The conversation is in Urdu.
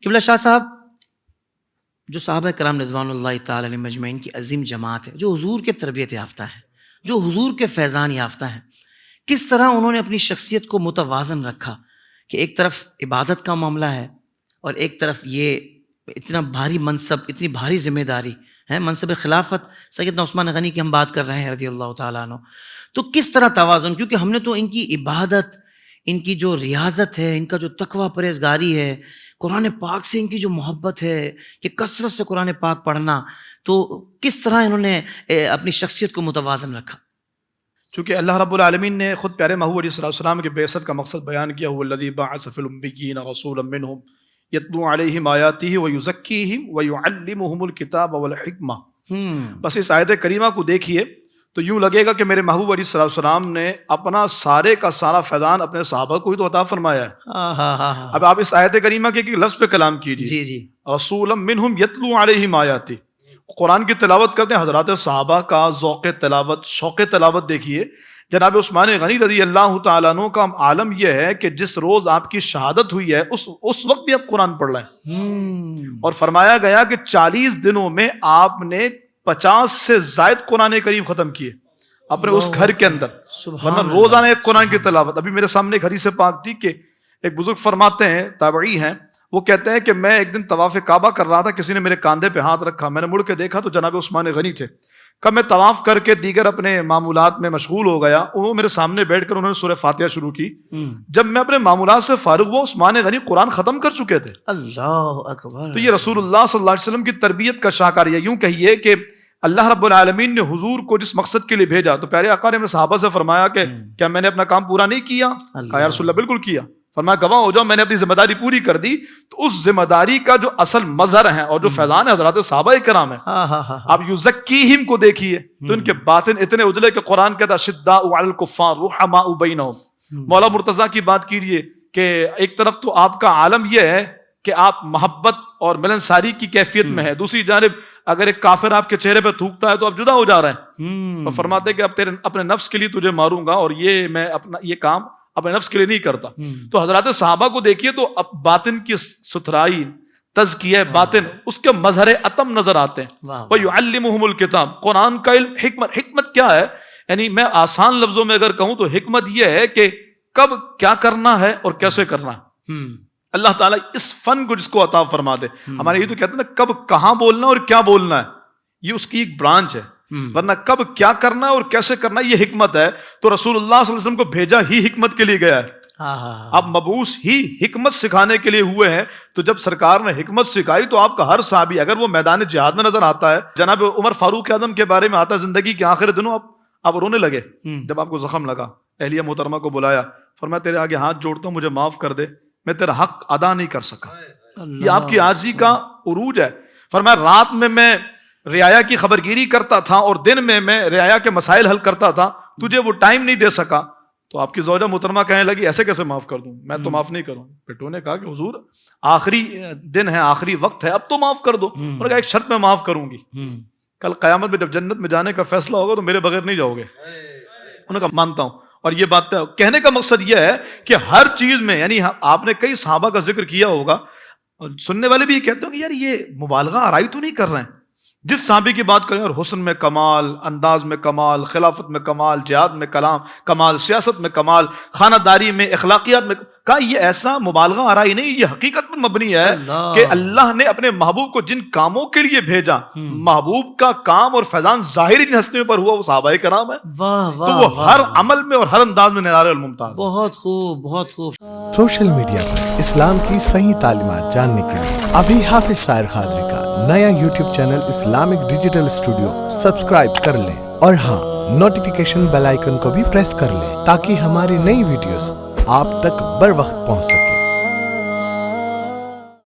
قبلہ شاہ صاحب، جو صحابہ کرام رضوان اللہ تعالی علیہم اجمعین کی عظیم جماعت ہے، جو حضور کے تربیت یافتہ ہے، جو حضور کے فیضان یافتہ ہے، کس طرح انہوں نے اپنی شخصیت کو متوازن رکھا کہ ایک طرف عبادت کا معاملہ ہے اور ایک طرف یہ اتنا بھاری منصب، اتنی بھاری ذمہ داری ہے، منصب خلافت سیدنا عثمان غنی کی ہم بات کر رہے ہیں رضی اللہ تعالیٰ عنہ. تو کس طرح توازن، کیونکہ ہم نے تو ان کی عبادت، ان کی جو ریاضت ہے، ان کا جو تقویٰ پرہیزگاری ہے، قرآن پاک سے ان کی جو محبت ہے کہ کثرت سے قرآن پاک پڑھنا، تو کس طرح انہوں نے اپنی شخصیت کو متوازن رکھا؟ چونکہ اللہ رب العالمین نے خود پیارے محبوب علیہ الصلوۃ والسلام کے بعثت کا مقصد بیان کیا، هو الذی بعث فی الامیین رسولا منہم یتلو علیہم آیاتہ ویزکیہم ویعلمہم الکتاب والحکمہ. بس اس آیت کریمہ کو دیکھیے تو یوں لگے گا کہ میرے محبوب علیہ الصلوۃ والسلام نے اپنا سارے کا سارا فیضان اپنے صحابہ کو ہی تو عطا فرمایا ہے. اب آپ اس آیت کریمہ کے ایک لفظ پہ کلام کیجیے، جی رسولا منہم یتلو علیہم آیاتہ. قرآن کی تلاوت کرتے ہیں حضرات صحابہ کا ذوق تلاوت، شوق تلاوت دیکھیے. جناب عثمان غنی رضی اللہ تعالیٰ عنہ کا عالم یہ ہے کہ جس روز آپ کی شہادت ہوئی ہے اس وقت بھی آپ قرآن پڑھ رہے ہیں، اور فرمایا گیا کہ 40 دنوں میں آپ نے 50 سے زائد قرآن کریم ختم کیے اپنے اس گھر کے اندر، ورنہ روزانہ ایک قرآن کی تلاوت. ابھی میرے سامنے ایک حدیث پاک تھی کہ ایک بزرگ فرماتے ہیں، تابعی ہیں، وہ کہتے ہیں کہ میں ایک دن طواف کعبہ کر رہا تھا، کسی نے میرے کاندھے پہ ہاتھ رکھا، میں نے مڑ کے دیکھا تو جناب عثمان غنی تھے. کب میں طواف کر کے دیگر اپنے معمولات میں مشغول ہو گیا، وہ میرے سامنے بیٹھ کر انہوں نے سورہ فاتحہ شروع کی. جب میں اپنے معمولات سے فارغ ہوا، عثمان غنی قرآن ختم کر چکے تھے. اللہ اکبر. تو یہ رسول اللہ صلی اللہ علیہ وسلم کی تربیت کا شاہکار ہے. یوں کہیے کہ اللہ رب العالمین نے حضور کو جس مقصد کے لیے بھیجا، تو پیارے آقا نے صحابہ سے فرمایا کہ کیا میں نے اپنا کام پورا نہیں کیا؟ کہا یا رسول اللہ بالکل کیا. فرمایا گواہ ہو جاؤ میں نے اپنی ذمہ داری پوری کر دی. تو اس ذمہ داری کا جو اصل مظہر ہے اور جو فیضان ہے حضرات صحابہ کرام ہے. آپ یزکیہم کو دیکھیے تو ان کے باطن اتنے اجلے کہ قرآن کہتا شداء علی الکفار رحماء بینہم. مولا مرتضیٰ کی بات کیجیے کہ ایک طرف تو آپ کا عالم یہ ہے کہ آپ محبت اور ملنساری کی کیفیت میں ہے، دوسری جانب اگر ایک کافر آپ کے چہرے پہ تھوکتا ہے تو آپ جدا ہو جا رہے ہیں، اور فرماتے ہیں کہ اب تیرے اپنے نفس کے لیے تجھے ماروں گا، اور یہ میں اپنا یہ کام اپنے نفس کے لیے نہیں کرتا. تو حضرات صحابہ کو دیکھیے تو اب باطن کی ستھرائی، تزکیہ باطن، اس کے مظہر عتم نظر آتے ہیں. وَيُعَلِّمُهُمُ الْكِتَابَ، قرآن کا علم. حکمت کیا ہے؟ یعنی میں آسان لفظوں میں اگر کہوں تو حکمت یہ ہے کہ کب کیا کرنا ہے اور کیسے کرنا ہے. اللہ تعالیٰ اس فن کو جس کو عطا فرما دے. ہمارے یہ تو کہتے ہیں نا کب کہاں بولنا اور کیا بولنا ہے، یہ اس کی ایک برانچ ہے، ورنہ کب کیا کرنا ہے اور کیسے کرنا ہے یہ حکمت ہے. تو رسول اللہ صلی اللہ علیہ وسلم کو بھیجا ہی حکمت کے لیے گیا ہے. اب مبعوث ہی حکمت سکھانے کے لیے ہوئے ہیں. تو جب سرکار نے حکمت سکھائی تو آپ کا ہر صحابی اگر وہ میدان جہاد میں نظر آتا ہے، جناب عمر فاروق اعظم کے بارے میں آتا ہے زندگی کے آخر دنوں آپ رونے لگے جب آپ کو زخم لگا. اہلیہ محترمہ کو بلایا، فرمایا تیرے آگے ہاتھ جوڑتا ہوں، مجھے معاف کر دے، میں تیرا حق ادا نہیں کر سکا. یہ آپ کی عاجزی کا عروج ہے. فرمایا رات میں رعایا کی خبرگیری کرتا تھا اور دن میں رعایا کے مسائل حل کرتا تھا، تجھے وہ ٹائم نہیں دے سکا. تو آپ کی زوجہ محترمہ کہنے لگی ایسے کیسے معاف کر دوں، میں تو معاف نہیں کروں. بیٹوں نے کہا کہ حضور آخری دن ہے، آخری وقت ہے، اب تو معاف کر دو. انہوں نے کہا ایک شرط میں معاف کروں گی، کل قیامت میں جب جنت میں جانے کا فیصلہ ہوگا تو میرے بغیر نہیں جاؤ گے. انہوں نے کہا مانتا ہوں. اور یہ بات کہنے کا مقصد یہ ہے کہ ہر چیز میں، یعنی آپ نے کئی صحابہ کا ذکر کیا ہوگا، سننے والے بھی کہتے ہوں کہ یار یہ مبالغہ آرائی تو نہیں کر رہے ہیں. جس صحابی کی بات کریں اور حسن میں کمال، انداز میں کمال، خلافت میں کمال، جہاد میں کمال، سیاست میں کمال، خانہ داری میں، اخلاقیات میں، کہا یہ ایسا مبالغہ آرائی نہیں، یہ حقیقت پر مبنی ہے کہ اللہ نے اپنے محبوب کو جن کاموں کے لیے بھیجا، محبوب کا کام اور فیضان ظاہری جن ہستیوں پر ہوا وہ صحابہ کرام ہے. تو وہ ہر عمل میں اور ہر انداز میں نثار الممتاز. بہت خوب، بہت خوب. سوشل میڈیا پر اسلام کی صحیح تعلیمات جاننے کے لیے ابھی حافظ سائر قادری کا نیا YouTube channel Islamic digital studio subscribe کر لیں، اور ہاں نوٹیفیکیشن بیل آئیکن کو بھی پریس کر لیں تاکہ ہماری نئی ویڈیوز آپ تک بر وقت پہنچ سکے.